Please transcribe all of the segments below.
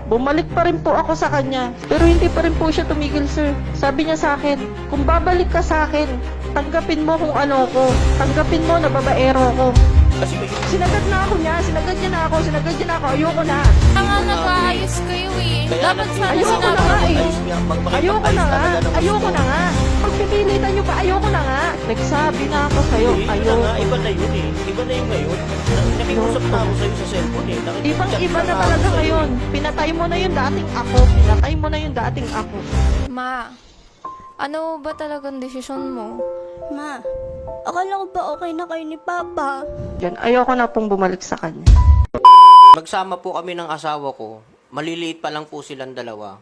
Bumalik pa rin po ako sa kanya. Pero hindi pa rin po siya tumigil, sir. Sabi niya sa akin, kung babalik ka sa akin, tanggapin mo kung ano ko. Tanggapin mo na babaero ko. Kasi may... Sinagad na ako niya. Sinagad niya na ako. Ayoko na. Nga nag-aayos kayo eh. Dapat sana ayoko na sinabi nga mo. eh. Ayoko na nga. Pagpipilitan niyo pa, ayoko na nga. Nagsabi na ako sa'yo, ayoko. Iba na yun eh. Iba na yun ngayon. Nakikusap na ako sa'yo sa cellphone eh. Ibang-iba na talaga ngayon. Pinatay mo na yung dating ako. Pinatay mo na yung dating ako. Ma, ano ba talagang desisyon mo? Ma, akala ko ba okay na kayo ni Papa? Yan, ayoko na pong bumalik sa kanya. Magsama po kami ng asawa ko. Maliliit pa lang po silang dalawa.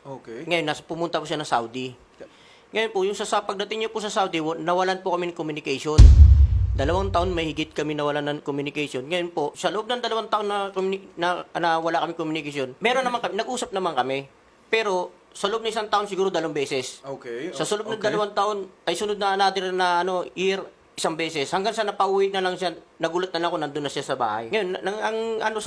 Okay. Ngayon, pumunta po siya ng Saudi. Ngayon po, yung pagdating niya po sa Saudi, nawalan po kami ng communication. 2 taon may higit kami nawalan ng communication. Ngayon po, sa loob ng 2 taon na wala kami communication, meron naman kami, nag-usap naman kami. Pero, sa loob ng 1 taon siguro 2 beses. Okay. Sa sunod ng 2 taon, ay sunod na natin na year, 1 beses. Hanggang sa napauwi na lang siya, nagulat na lang ako, nandun na siya sa bahay. Ngayon, ang ano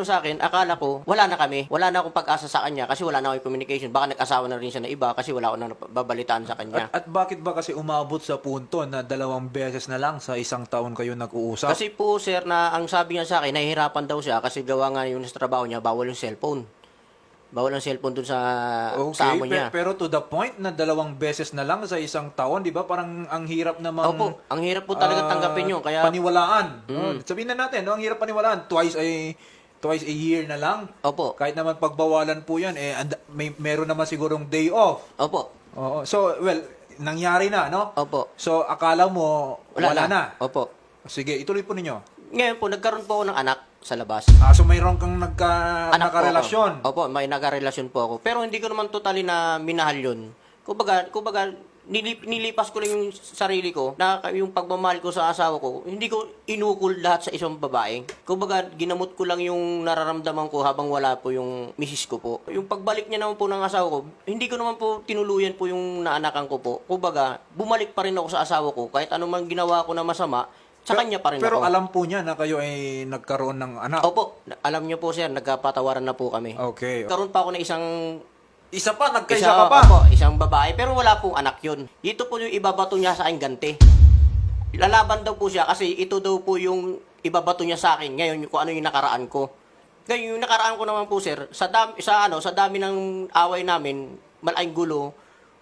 sa akin, akala ko, wala na kami. Wala na akong pag-asa sa kanya kasi wala na akong communication. Baka nag-asawa na rin siya na iba kasi wala ako na babalitaan sa kanya. At bakit ba kasi umabot sa punto na 2 beses na lang sa 1 taon kayo nag-uusap? Kasi po, sir, na ang sabi niya sa akin, nahihirapan daw siya kasi gawa nga yung sa trabaho niya, bawal yung cellphone. Bawal ang cellphone dun sa amo niya. Pero to the point na 2 beses na lang sa 1 taon, di ba? Parang ang hirap namang... Opo, ang hirap po talaga tanggapin yun. Kaya, paniwalaan. Sabihin na natin, no? Ang hirap paniwalaan. Twice a year na lang. opo, Kahit naman pagbawalan po yan, meron naman sigurong day off. opo, Oo. So, well, nangyari na, no? opo. So, akala mo, wala na. Opo. Sige, ituloy po ninyo. Ngayon po, nagkaroon po ako ng anak sa labas. So mayroon kang Anak po nakarelasyon. ako. Opo, may nagka-relasyon po ako. Pero hindi ko naman totally na minahal yun. Kumbaga nilipas ko lang yung sarili ko na yung pagmamahal ko sa asawa ko, hindi ko inukol lahat sa isang babae. Kumbaga, ginamot ko lang yung nararamdaman ko habang wala po yung misis ko po. Yung pagbalik niya naman po ng asawa ko, hindi ko naman po tinuluyan po yung naanakan ko po. Kumbaga, bumalik pa rin ako sa asawa ko kahit anumang ginawa ko na masama, sa kanya pa rin Pero ako. alam po niya na kayo ay nagkaroon ng anak. Opo, alam niyo po sir, nagkapatawaran na po kami. Okay. Karoon pa ako ng isang Isa pa, nagkaisa ka pa. Opo, isang babae, pero wala pong anak yun. Dito po yung ibabato niya sa akin ganti. Lalaban daw po siya kasi ito daw po yung ibabato niya sa akin ngayon kung ano yung nakaraan ko. Ngayon yung nakaraan ko naman po sir, sa dami ng away namin, malaking gulo,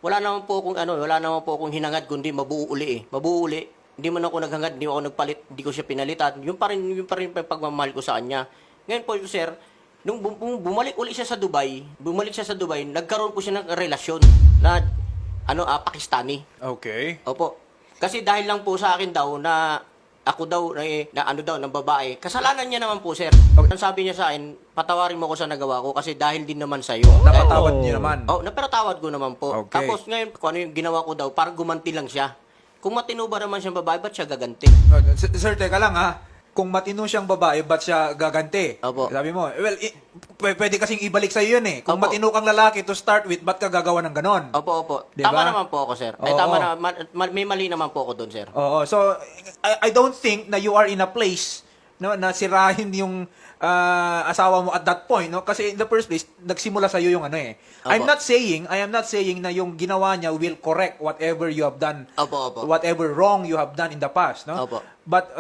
wala naman po akong hinangad kundi mabuo uli. Hindi man ako naghangad, hindi ako nagpalit, hindi ko siya pinalitan. Yung pa rin yung pagmamahal ko sa kanya. Ngayon po, sir, nung bumalik uli siya sa Dubai, nagkaroon po siya ng relasyon na Pakistani. Okay. Opo. Kasi dahil lang po sa akin daw na ako daw ng babae. Kasalanan niya naman po, sir. Ang sabi niya sa akin, patawarin mo ko sa nagawa ko kasi dahil din naman sa iyo. Napatawad niya naman. Napatawad ko naman po. Okay. Tapos ngayon, kung ano yung ginawa ko daw, parang gumanti lang siya. Kung matino ba naman siyang babae, ba't siya gaganti? Sir, teka lang ha. Kung matino siyang babae, ba't siya gaganti? Opo. Sabi mo, well, pwede kasing ibalik sa'yo yun eh. Kung Opo. matino kang lalaki to start with, ba't ka gagawa ng ganon? Opo. Diba? Tama naman po ako, sir. Oo. Tama naman. May mali naman po ako doon, sir. Oo. So, I don't think na you are in a place na sirahin yung asawa mo at that point, no? Kasi in the first place, nagsimula sa iyo yung ano eh. I am not saying na yung ginawa niya will correct whatever you have done. Opo. Whatever wrong you have done in the past, no? Opo. But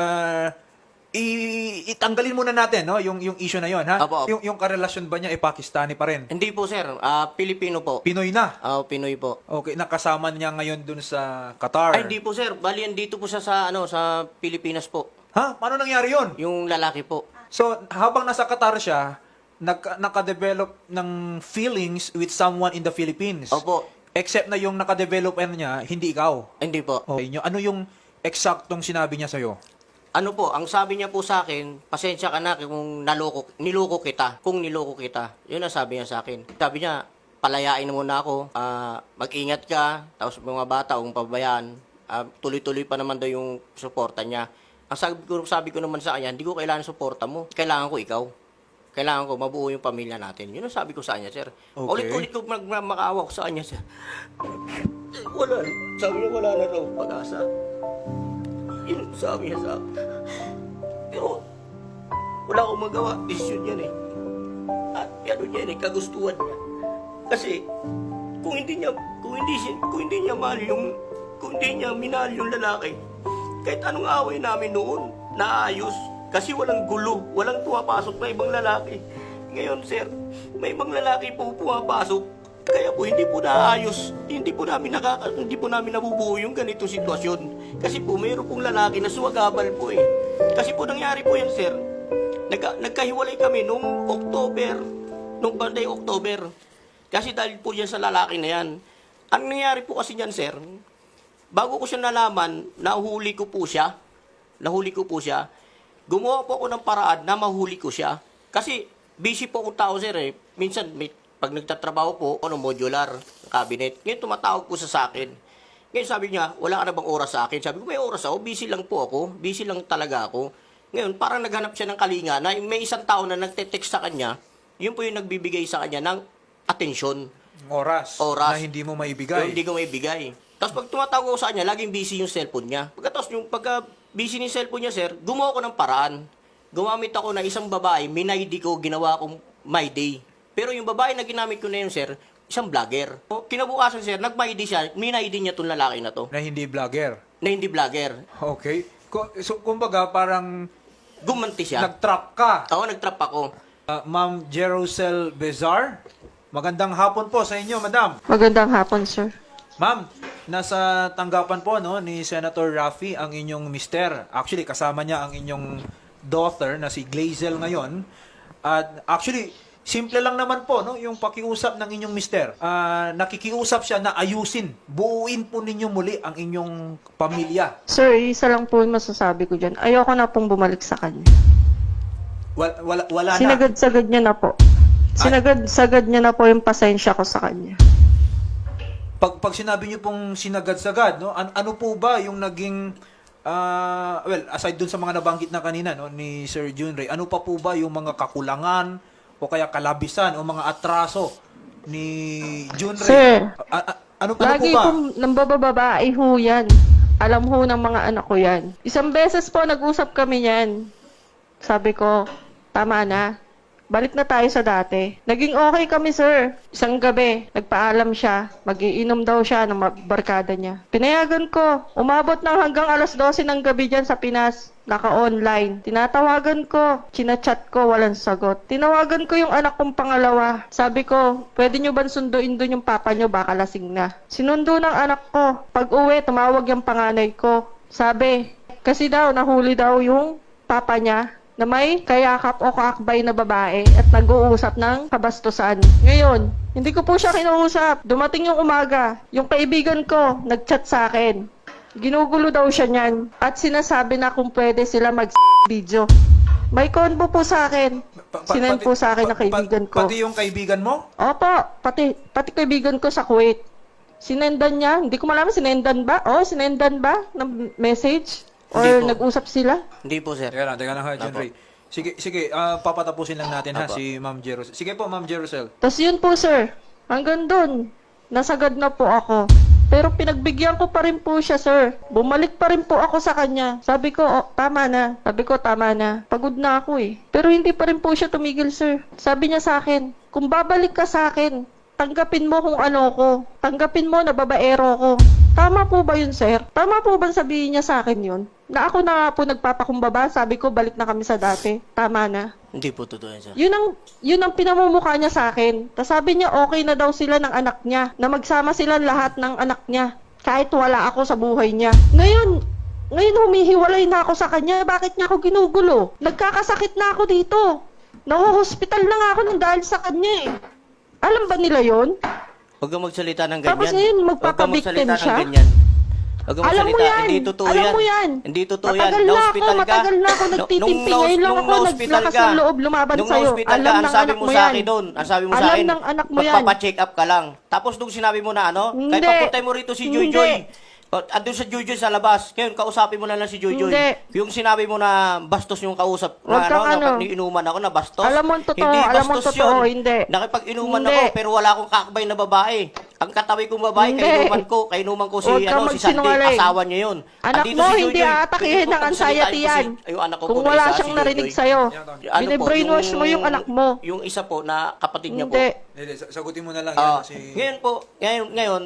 itanggalin muna natin, no, yung issue na yon, ha? Opo. Yung karelasyon ba niya ay Pakistani pa rin? Hindi po, sir. Pilipino po. Pinoy na. Pinoy po. Okay, nakasama niya ngayon dun sa Qatar. Ay, hindi po, sir. Bali, dito po siya sa Pilipinas po. Ha? Paano nangyari yon? Yung lalaki po. So, habang nasa Qatar siya, nakadevelop ng feelings with someone in the Philippines. Opo. Except na yung nakadevelop niya, hindi ikaw. Hindi po. Okay. Ano yung eksaktong sinabi niya sa'yo? Ano po, ang sabi niya po sa akin, pasensya ka na kung niloko kita. Kung niloko kita. Yun ang sabi niya sa akin. Sabi niya, palayain mo muna ako. Mag-ingat ka. Tapos mga bata, kung pabayaan. Tuloy-tuloy pa naman daw yung suporta niya. Ang sabi ko naman sa kanya, hindi ko kailangan suporta mo. Kailangan ko ikaw. Kailangan ko mabuo yung pamilya natin. Yun ang sabi ko sa kanya, sir. Okay. Ulit-ulit ko makaawa ko sa kanya, sir. Wala. Sabi niya, wala na raw pag-asa. Yun ang sabi niya sa akin. Pero, wala akong magawa. Desisyon yan eh. At ano niya, kagustuhan niya. Kasi, kung hindi niya minahal yung lalaki, kahit anong away namin noon, naayos. Kasi walang gulo, walang pumapasok na ibang lalaki. Ngayon, sir, may ibang lalaki po pumapasok. Kaya po hindi po naayos, hindi po namin nabubuo yung ganitong sitwasyon. Kasi po mayroon pong lalaki na suwagabal po eh. Kasi po nangyari po yan, sir. Nagkahiwalay kami nung birthday October. Kasi dahil po yan sa lalaki na yan. Ang nangyari po kasi yan, sir, bago ko siya nalaman, nahuli ko po siya, gumawa po ako ng paraan na mahuli ko siya. Kasi busy po akong tao, sir eh. Minsan, pag nagtatrabaho po, modular, cabinet. Ngayon, tumatawag po sa akin. Ngayon, sabi niya, wala ka na bang oras sa akin? Sabi ko, may oras ako, busy lang po ako. Busy lang talaga ako. Ngayon, parang naghanap siya ng kalinga na may isang tao na nagte-text sa kanya, yun po yung nagbibigay sa kanya ng atensyon. Oras. Na hindi mo maibigay. Hindi ko maibigay. Tapos pag tumatawag ako sa kanya, laging busy yung cellphone niya. Pagkatapos yung pagka busy ng cellphone niya, sir, gumawa ko ng paraan. Gumamit ako na isang babae, minaydi ko, ginawa kong my day. Pero yung babae na ginamit ko na yun, sir, isang vlogger. Kinabukasan, sir, nag-my day siya, minaydi niya tong lalaki na to. Na hindi vlogger. Okay. So, kumbaga, parang Gumanti siya. nag-trap ka. Oo, nag-trap ako. Ma'am Jerusel Bezar, magandang hapon po sa inyo, madam. Magandang hapon, sir. Ma'am, nasa tanggapan po no ni Senator Raffy ang inyong mister. Actually, kasama niya ang inyong daughter na si Glazel ngayon. At actually, simple lang naman po no yung pakiusap ng inyong mister. Nakikiusap siya na ayusin, buuin po ninyo muli ang inyong pamilya. Sir, isa lang po yung masasabi ko dyan. Ayoko na pong bumalik sa kanya. Wala na. Sinagad-sagad niya na po. Sinagad-sagad niya na po yung pasensya ko sa kanya. Pag sinabi niyo pong sinagad-sagad, no, ano po ba yung naging aside dun sa mga nabanggit na kanina no ni Sir Junray, ano pa po ba yung mga kakulangan o kaya kalabisan o mga atraso ni Junray? Sir, ano po lagi ba? kong nambababae ho yan. Alam ho ng mga anak ko yan. Isang beses po nag-usap kami yan. Sabi ko, tama na. Balik na tayo sa dati. Naging okay kami, sir. Isang gabi, nagpaalam siya. Mag-iinom daw siya ng barkada niya. Pinayagan ko. Umabot ng hanggang alas 12 ng gabi dyan sa Pinas. Naka-online. Tinatawagan ko. Chinachat ko. Walang sagot. Tinawagan ko yung anak kong pangalawa. Sabi ko, pwede nyo ba sunduin doon yung papa nyo? Baka lasing na. Sinundo ng anak ko. Pag uwi, tumawag yung panganay ko. Sabi, kasi daw, nahuli daw yung papa niya na may kayakap o kaakbay na babae at nag-uusap ng kabastusan. Ngayon, hindi ko po siya kinuusap. Dumating yung umaga, yung kaibigan ko, nag-chat sa akin. Ginugulo daw siya niyan at sinasabi na kung pwede sila mag-video. May convo po sa akin. Sinend po sa akin ng kaibigan ko. Pati yung kaibigan mo? Opo, pati kaibigan ko sa Kuwait. Sinendan niya, hindi ko malaman sinendan ba? Sinendan ba ng message? Or Hindi po. nag-usap sila? Hindi po, sir. Teka lang ha, Junray. Sige, papatapusin lang natin ha Apo. si Ma'am Jerusel. Sige po, Ma'am Jerusel. Tapos yun po, sir. Hanggang dun. Nasagad na po ako. Pero pinagbigyan ko pa rin po siya, sir. Bumalik pa rin po ako sa kanya. Sabi ko, tama na. Pagod na ako eh. Pero hindi pa rin po siya tumigil, sir. Sabi niya sa akin, kung babalik ka sa akin, tanggapin mo kung ano ko. Tanggapin mo na babaero ko. Tama po ba yun, sir? Tama po ba sabihin niya sa akin yun? Na ako na nga po nagpapakumbaba, sabi ko balik na kami sa dati. Tama na. Hindi po totoo yan, sir. Yun ang pinamumukha niya sa akin. Tapos sabi niya okay na daw sila ng anak niya. Na magsama sila lahat ng anak niya. Kahit wala ako sa buhay niya. Ngayon humihiwalay na ako sa kanya. Bakit niya ako ginugulo? Nagkakasakit na ako dito. Nahuhospital na nga ako nang dahil sa kanya eh. Alam ba nila yon? Huwag kang magsalita ng ganyan. Tapos ngayon, magpapabiktim siya? Huwag kang Alam mo magsalita. yan. Hindi totoo Alam yan. mo yan. Hindi totoo yan. Matagal na ako nagtitimpi. Ngayon lang ako naglakas ng loob lumaban nung sa'yo. na-hospital Alam ka, ang ng sabi anak mo mo sa yan. akin doon, ang sabi mo sa Alam akin, ng anak mo yan. magpapacheck up ka lang. Tapos nung sinabi mo na Hindi. kahit papuntay mo rito si Joy Hindi. Joy, andun sa Joy Joy sa labas. Ngayon, kausapin mo na lang si Joy Joy. Hindi. Yung sinabi mo na bastos yung kausap, Huwag kang ano. inuman ako na bastos. Alam mo ang totoo, Hindi alam mo ang bastos totoo, yun. hindi. Nakipag-inuman Hindi. ako, pero wala akong kakbay na babae. Ang katabi kong babae, Hindi. kainuman ko si, Huwag kang si Sandy, magsinungaling. asawa niya yun. Anak Andito mo, si hindi Joy. aatakihin Pwede ng po anxiety pagsalitain ko yan. yung anak ko Kung po na wala isa, siyang si narinig Joy. sa'yo. Ano po, Bine-brainwash mo yung anak mo. Yung isa po na kapatid niya po. Hindi. Hindi, sagutin mo na lang Ah, yan kasi... ngayon po, ngayon,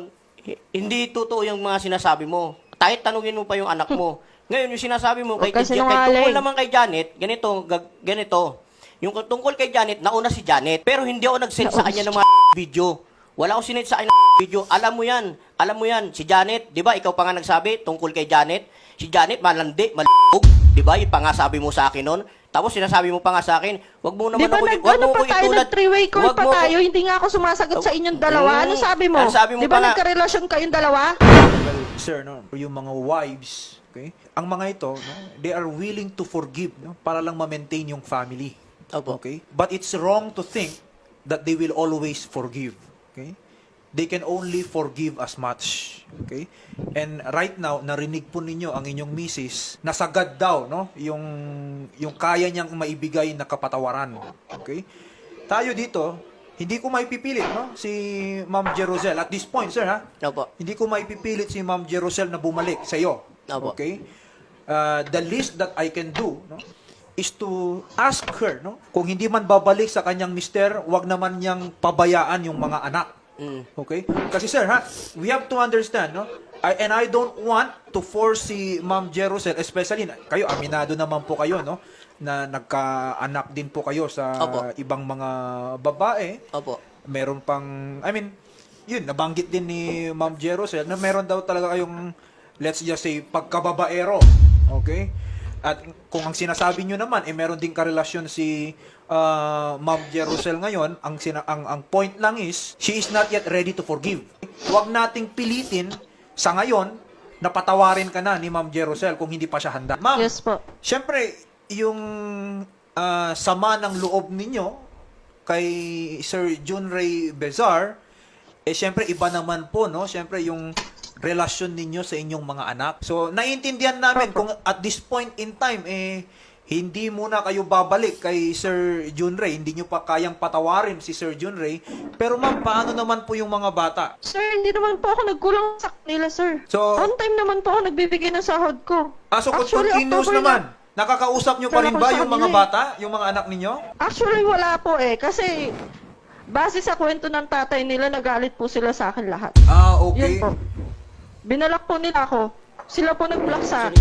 hindi totoo yung mga sinasabi mo. Kahit tanungin mo pa yung anak mo. Ngayon, yung sinasabi mo, Huwag kay, ka kay, sinungaling. tungkol naman kay Janet, ganito. Yung tungkol kay Janet, nauna si Janet. Pero hindi ako nag-send sa kanya ng mga video. Wala akong sinend sa kanya ng video. Alam mo yan. Si Janet, di ba, ikaw pa nga nagsabi tungkol kay Janet. Si Janet, malandi, malupog. Di ba, yung pa nga sabi mo sa akin nun. Tapos sinasabi mo pa nga sa akin, wag mo naman Di ba wag ano mo pa ko tayo, itulad. nag-three-way call Wag pa mo ko- tayo, hindi nga ako sumasagot sa inyong dalawa. Ano sabi mo? Ang sabi mo Di ba pa nga- nagkarelasyon kayong dalawa? Well, sir, no, yung mga wives, okay? Ang mga ito, no, they are willing to forgive, no, para lang ma-maintain yung family. Opo. Okay? But it's wrong to think that they will always forgive. Okay? They can only forgive as much. Okay? And right now, narinig po ninyo ang inyong misis, nasagad daw, no? Yung kaya niyang maibigay na kapatawaran. Okay? Tayo dito, hindi ko maipipilit, no? Si Ma'am Jerusel. At this point, sir, ha? Opo. Hindi ko maipipilit si Ma'am Jerusel na bumalik sa iyo. Opo. Okay? The least that I can do, no, is to ask her, no, kung hindi man babalik sa kanyang mister, wag naman niyang pabayaan yung mga anak. Okay? Kasi sir, ha, we have to understand, no, and I don't want to force si Ma'am Jerusel, especially kayo, aminado naman po kayo, no, na nagkaanak din po kayo sa Opo. ibang mga babae. Opo. Meron pang, I mean, yun, nabanggit din ni Ma'am Jerusel na meron daw talaga kayong, let's just say, pagkababaero. Okay? At kung ang sinasabi nyo naman, meron din karelasyon si Ma'am Jerusel ngayon, ang point lang is, she is not yet ready to forgive. Huwag nating pilitin sa ngayon na patawarin ka na ni Ma'am Jerusel kung hindi pa siya handa. Ma'am, Yes po. syempre, yung sama ng loob ninyo kay Sir Junray Bezar, syempre iba naman po, no? Syempre yung relasyon ninyo sa inyong mga anak. So, naiintindihan namin kung at this point in time, hindi muna kayo babalik kay Sir Junray, hindi nyo pa kayang patawarin si Sir Junray. Pero ma'am, paano naman po yung mga bata? Sir, hindi naman po ako nagkulang sa kanila, sir. So- On time naman po ako nagbibigay ng sahod ko. So Actually, continuous October naman. Nakakausap nyo pa rin ba yung mga bata, yung mga anak ninyo? Actually, wala po kasi base sa kwento ng tatay nila, nagalit po sila sa akin lahat. Okay. Yun po. Binalak po nila ako. Sila po nag-block sa akin.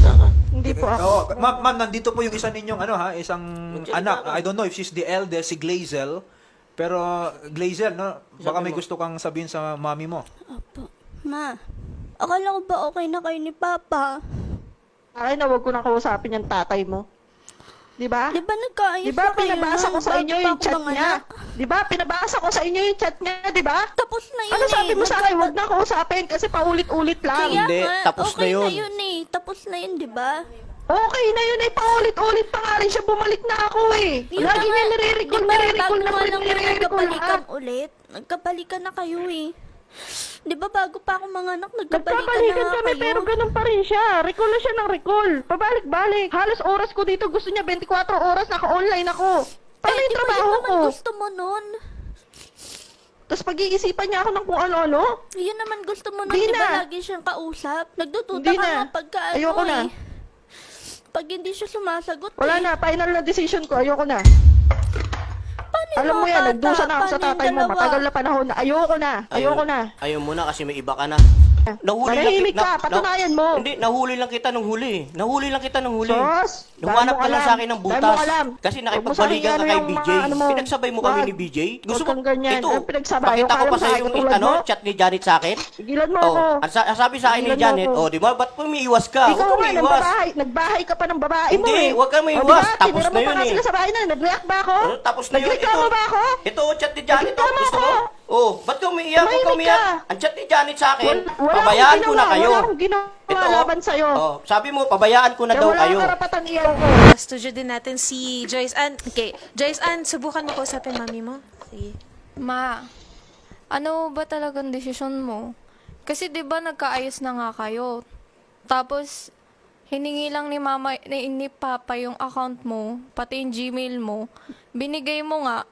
Hindi po ako. Oo, ma'am, nandito po yung isa ninyong isang anak. I don't know if she's the eldest, si Glazel. Pero Glazel, no, baka may gusto kang sabihin sa mami mo. Opo. Ma, akala ko ba okay na kayo ni Papa? Ay, na wag ko nang kausapin yung tatay mo. Di ba? Di ba nagkaayos Di ba na kayo pinabasa ko nung sa bago inyo pa yung ako chat manganak? niya? Di ba pinabasa ko sa inyo yung chat niya, di ba? Tapos na yun Ano sabi mo sa akin? Wag na kausapin kasi paulit-ulit lang. Kaya Hindi, nga, tapos okay na yun. na yun eh. Tapos na yun, di ba? Okay na yun ay paulit-ulit pa nga rin siya. Bumalik na ako eh. Yun Lagi na niya nga. nire-recall, Di ba, nire-recall bago na nga lang nire-recall nagkabalikan lahat. ulit. Nagkabalikan na kayo eh. Di ba bago pa ako mga anak, nagkabalikan Nagpapalikan na nga kami kayo? pero ganun pa rin siya. Recall na siya ng recall. Pabalik-balik. Halos oras ko dito. Gusto niya 24 oras naka-online ako. Paano yung di ba trabaho yun ko? naman gusto mo nun? Tapos pag-iisipan niya ako ng kung ano-ano. Yun naman gusto mo nun, Di di ba na. lagi siyang kausap? Nagdududa Hindi ka na. nga pagka ano Ayoko na. eh. Pag hindi siya sumasagot Wala eh. na. Final na decision ko. Ayoko na. Paano yung Alam mo mga yan. bata? Nagdusa na ako sa Paano yung tatay mo. dalawa? Matagal na panahon na. Ayoko na. Ayoko na. Ayaw mo na kasi may iba ka na. Manahimik ka, patunayan mo. Hindi, nahuli lang kita nung huli. Nahuli lang kita nung huli. Sos, Humanap ka lang sa akin ng dahil mo butas. alam. Kasi Huwag mo sa akin nakipagbalikan ka ano kay yung BJ. mga ano mo. Pinagsabay mo kami Wag. ni BJ. Huwag kang ganyan. Ito, Ang pinagsabay, pakita ko akala pa mo sa sa yung akin tulad mo? chat ni Janet sa akin. Tigilan mo Oh, ako. sabi sa akin ni Tigilan mo Janet, ako. oh, di ba? Ba't umiiwas ka? Ikaw Huwag nga, umiiwas. nagbahay ka pa ng babae mo Hindi, eh. huwag kang O, maiwas. diba? Tapos Tinira na mo yun pa nga eh. sila sa bahay na. Nag-react ba ako? Tapos na yun. Nag-react ba ako? Ito, chat ni Janet. Nagreklamo Oh, gusto ako. mo? Oh, ba't ka umiiyak? Huwag ka Tumahimik umiiyak. ka. Ang chat ni Janet sa akin, Wala pabayaan akong ko na ginawa, kayo. Wala akong ginawa laban sa'yo. Oh, sabi mo, pabayaan ko na Kaya daw wala kayo. kang karapatan iyaw ko. Studio din natin si Joyce Ann. Okay, Joyce Ann, subukan mo kausapin mami mo. Sige. Ma, ano ba talagang desisyon mo? Kasi 'di ba nagkaayos na nga kayo. Tapos hiningi lang ni mama ni papa yung account mo, pati yung Gmail mo. Binigay mo nga.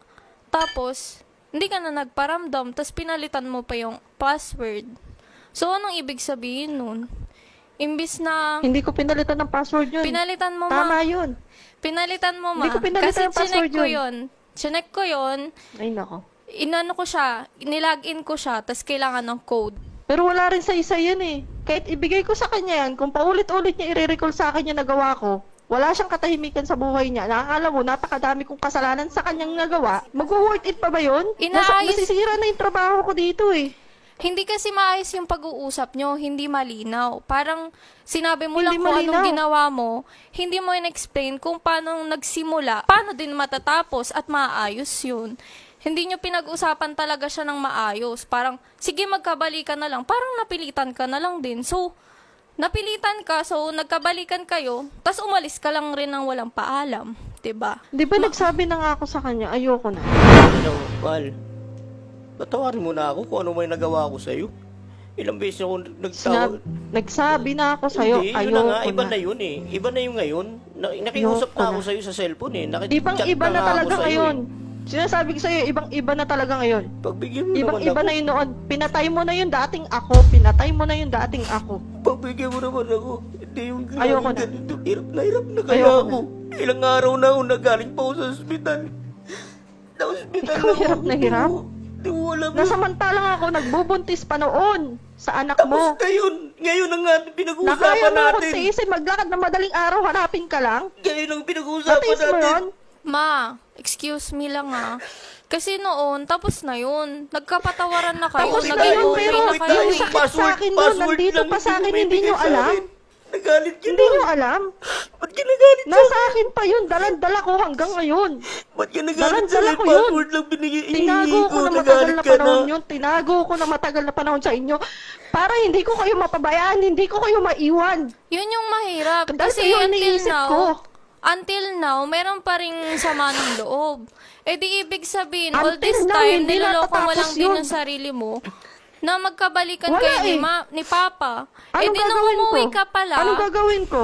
Tapos hindi ka na nagparamdam, tapos pinalitan mo pa yung password. So, anong ibig sabihin nun? Imbis na Hindi ko pinalitan ng password yun. pinalitan mo, Tama ma. yun. Pinalitan mo, ma. Hindi ko pinalitan Kasi yung password chinek ko yun. yun. Chinek ko yun. Ay, nako. Inano ko siya, nilagin ko siya, tapos kailangan ng code. Pero wala rin sa isa yan eh. Kahit ibigay ko sa kanya yan, kung paulit-ulit niya i-recall sa akin yung nagawa ko, wala siyang katahimikan sa buhay niya. Nakakala mo, napakadami kong kasalanan sa kanyang nagawa. Mag-worth it pa ba yun? Nasisira na yung trabaho ko dito eh. Hindi kasi maayos yung pag-uusap nyo, hindi malinaw. Parang sinabi mo lang Hindi kung anong malinaw. ginawa mo, hindi mo in-explain kung paano nagsimula, paano din matatapos at maayos yun. Hindi nyo pinag-usapan talaga siya ng maayos. Parang, sige magkabalikan na lang. Parang napilitan ka na lang din. So, napilitan ka, so nagkabalikan kayo, tas umalis ka lang rin ng walang paalam. 'Di ba? Di ba nagsabi na nga ako sa kanya, ayoko na. Hello, Val. Patawarin mo na ako kung ano may nagawa ko sa'yo. Ilang beses ako nagtawag. Nagsabi na ako sa'yo, Hindi, yun na ayoko nga, iba na. na yun eh. Iba na yung ngayon. Nakiusap Ayoko na ako na. sa'yo sa cellphone eh. Ibang Nakichat iba na nga ako talaga sa'yo ngayon. eh. Sinasabi ko sa'yo, ibang iba na talaga ngayon. Pagbigyan mo Ibang naman iba ako. na yun noon. Pinatay mo na yung dating ako. Pinatay mo na yung dating ako. Pagbigyan mo naman ako. Hindi yung Ayoko na. ganito. Hirap na kaya Ayoko ako. Ilang araw na ako nagaling pa ako sa ospital. Sa ospital Ikaw ako. hirap na hirap? Hindi mo alam. Nasamantalang ako, nagbubuntis pa noon sa anak Tapos mo. ngayon ang nga Nakaya pinag-uusapan mo ako natin. sa isip, maglakad ng madaling araw, hanapin ka lang. Ngayon ang pinag-uusapan Natiis mo natin. yun? Ma, excuse me lang ah. Kasi noon, tapos na yun. Nagkapatawaran na kayo. Tapos na Naging yun, okay pero na kayo. yung eh. sakit sa akin doon, nandito pa sa akin, hindi nyo alam. Nagalit ka Hindi na. nyo alam. Ba't ka nagalit sa Nasa akin pa yun, dalan-dala ko hanggang ngayon. Ba't ka nagalit sa Dalan-dala akin? ko yun. Password lang binigay. Tinago ko na matagal Nagalit na ka na. panahon yun. Tinago ko na matagal na panahon sa inyo. Para hindi ko kayo mapabayaan, hindi ko kayo maiwan. Yun yung mahirap. Dahil Kasi kayo until iniisip now, ko. meron pa rin sama ng loob. Eh di ibig sabihin, all Until this now, time, hindi niloloko mo natatapos lang din yun. yung sarili mo na magkabalikan Wala kayo eh. ni Papa. Eh Anong di nung gagawin ko? umuwi ka pala, Anong gagawin ko?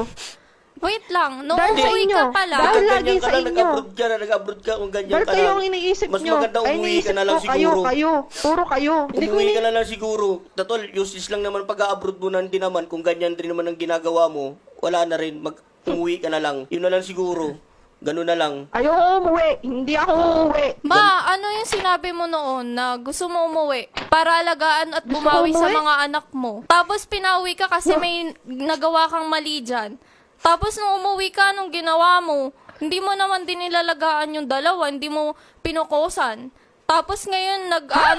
wait lang, nung Dahil sa umuwi inyo. ka pala, Dahil lagi Ganyan ka sa lang, inyo. nag-abroad ka kung ganyan Dahil ka kayo lang. ang iniisip Mas nyo. maganda Ay, umuwi ka iniisip na lang ko, kayo. siguro. Puro kayo. Hindi ko Umuwi ka na lang siguro. Tatol, useless lang naman pag-abroad mo na din naman. Kung ganyan rin naman ang ginagawa mo, wala na rin. Umuwi ka na lang. Yun na lang siguro. Ganun na lang. Ayoko umuwi. Hindi ako uuwi. Ma, ano yung sinabi mo noon na gusto mo umuwi para alagaan at Gusto bumawi ko sa umuwi? mga anak mo? Tapos pinauwi ka kasi may nagawa kang mali dyan. Tapos nung umuwi ka, anong ginawa mo? Hindi mo naman din nilalagaan yung dalawa, hindi mo pinukosan. Tapos ngayon,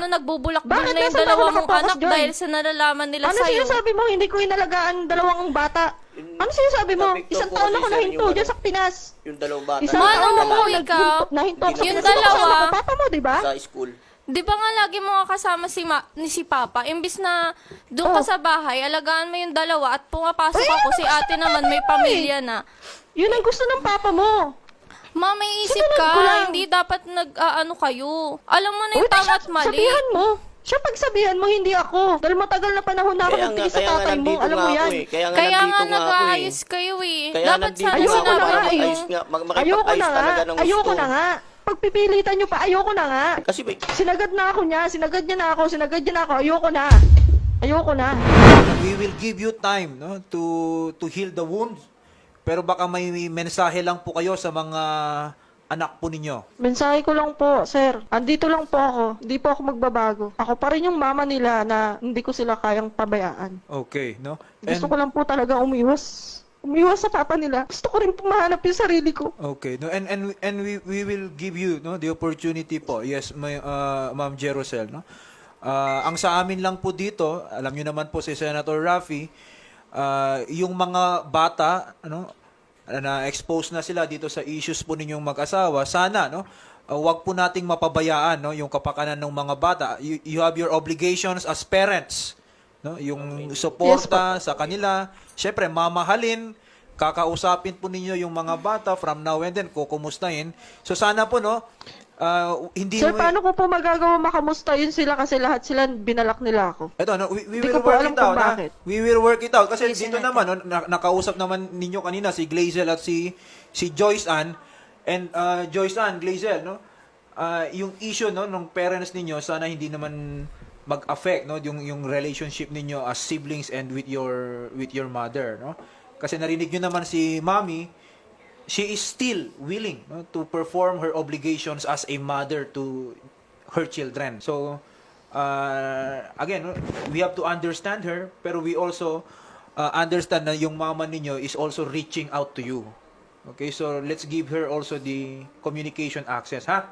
nagbubulak Bakit na yung nasa ako dalawa mong nakapokus anak dyan? dahil sa nalalaman nila Ano sa'yo. sinasabi mo? Hindi ko inalagaan ang dalawang bata. Ano sinasabi mo? Napikto Isang ko taon kasi ako sir, nahinto yung dyan ano. sa Pinas. Yung dalawang bata. Isang Ma, taon nung ako umuwi ka, nahinto ako sa yung Pinas. Sino dalawa, kasama ko? Papa mo, di ba? Sa school. Di ba nga lagi mo nga kasama si Papa? Imbis na doon ka Oh. sa bahay, alagaan mo yung dalawa at pumapasok Ay, ako ano si gusto ate ng naman may papa mo pamilya na. Yun ang gusto ng papa mo. Ma, may isip Sinunod ka. ko lang. Hindi dapat nag-ano kayo. Alam mo na Uy, yung tama at mali. sabihan mo. Siya pagsabihan mo, hindi ako. Dahil matagal na panahon na ako nagtiis sa tatay mo. Alam mo yan. Kaya nga Kaya nga nandito nga ako eh. nag-aayos kayo eh. Kaya Dapat nandito sana nga Ayoko ako na sinabi nga para mo eh. mag-ayos yung... nga. Ayoko Makipag-ayos na nga. talaga ng gusto. Ayoko na nga. Pagpipilitan nyo pa, ayoko na nga. Kasi may... Sinagad na ako niya. Sinagad niya na ako. Sinagad niya na ako. Ayoko na. Ayoko na. We will give you time no to heal the wounds. Pero baka may mensahe lang po kayo sa mga anak po ninyo. Mensahe ko lang po, sir. Andito lang po ako. Hindi po ako magbabago. Ako pa rin yung mama nila na hindi ko sila kayang pabayaan. Okay, no? Gusto ko lang po talaga umiwas. Umiwas sa papa nila. Gusto ko rin pumahanap yung sarili ko. Okay, no, and we will give you no the opportunity po. Yes, may Ma'am Jerusel, no. Ang sa amin lang po dito, alam niyo naman po si Senator Raffy, yung mga bata ano na expose na sila dito sa issues po ninyong mag-asawa, sana no wag po nating mapabayaan no yung kapakanan ng mga bata. You have your obligations as parents, no, yung suporta sa kanila. Syempre mamahalin, kakausapin po ninyo yung mga bata from now and then, kukumustahin. So sana po no, hindi Sir, mo- paano ko po magagawa makamusta yun sila kasi lahat sila binalak nila ako. Ito, no, we Hindi will ko po work alam it out. kung Ha? bakit. We will work it out. Kasi Ayusin dito natin. naman, no, nakausap naman ninyo kanina si Glazel at si Joyce Ann. And Joyce Ann, Glazel, no? yung issue no ng parents ninyo sana hindi naman mag-affect no yung relationship ninyo as siblings and with your mother, no? Kasi narinig niyo naman si Mommy, she is still willing, no, to perform her obligations as a mother to her children. So again, no, we have to understand her, pero we also understand na yung mama ninyo is also reaching out to you. Okay, so let's give her also the communication access, ha?